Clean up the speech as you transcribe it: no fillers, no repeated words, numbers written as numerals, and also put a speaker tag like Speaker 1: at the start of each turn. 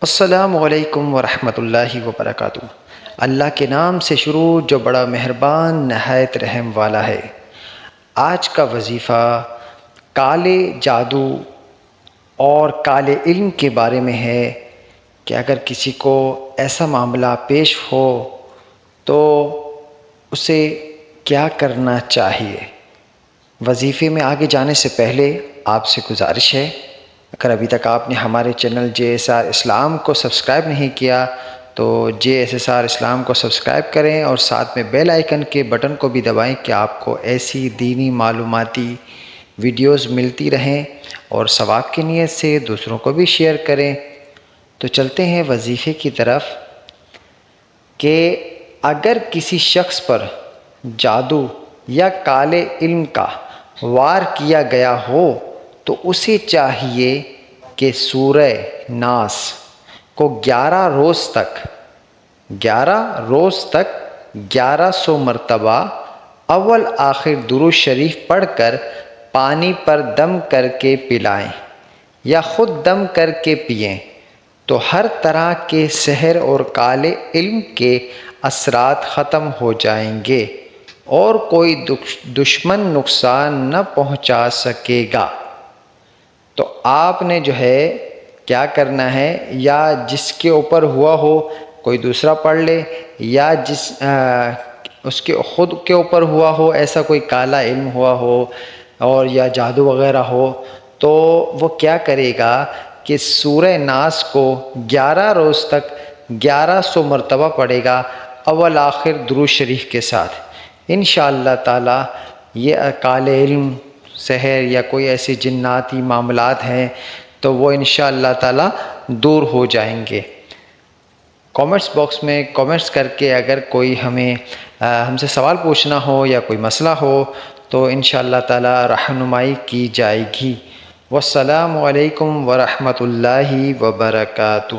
Speaker 1: السلام علیکم ورحمۃ اللہ وبرکاتہ۔ اللہ کے نام سے شروع جو بڑا مہربان نہایت رحم والا ہے۔ آج کا وظیفہ کالے جادو اور کالے علم کے بارے میں ہے کہ اگر کسی کو ایسا معاملہ پیش ہو تو اسے کیا کرنا چاہیے۔ وظیفے میں آگے جانے سے پہلے آپ سے گزارش ہے، اگر ابھی تک آپ نے ہمارے چینل JSR اسلام کو سبسکرائب نہیں کیا تو JSR اسلام کو سبسکرائب کریں اور ساتھ میں بیل آئیکن کے بٹن کو بھی دبائیں کہ آپ کو ایسی دینی معلوماتی ویڈیوز ملتی رہیں اور ثواب کی نیت سے دوسروں کو بھی شیئر کریں۔ تو چلتے ہیں وظیفے کی طرف کہ اگر کسی شخص پر جادو یا کالے علم کا وار کیا گیا ہو تو اسے چاہیے کہ سورہ ناس کو 11 روز تک 1100 مرتبہ اول آخر درود شریف پڑھ کر پانی پر دم کر کے پلائیں یا خود دم کر کے پئیں تو ہر طرح کے سحر اور کالے علم کے اثرات ختم ہو جائیں گے اور کوئی دشمن نقصان نہ پہنچا سکے گا۔ تو آپ نے جو ہے کیا کرنا ہے، یا جس کے اوپر ہوا ہو کوئی دوسرا پڑھ لے، یا اس کے خود کے اوپر ہوا ہو، ایسا کوئی کالا علم ہوا ہو اور یا جادو وغیرہ ہو تو وہ کیا کرے گا کہ سورہ ناس کو 11 روز تک 1100 مرتبہ پڑھے گا اول آخر درود شریف کے ساتھ۔ انشاءاللہ تعالی یہ کالے علم، سحر یا کوئی ایسے جناتی معاملات ہیں تو وہ انشاءاللہ تعالی دور ہو جائیں گے۔ کامنٹس باکس میں کامنٹس کر کے اگر کوئی ہم سے سوال پوچھنا ہو یا کوئی مسئلہ ہو تو انشاءاللہ تعالی رہنمائی کی جائے گی۔ والسلام علیکم ورحمۃ اللہ وبرکاتہ۔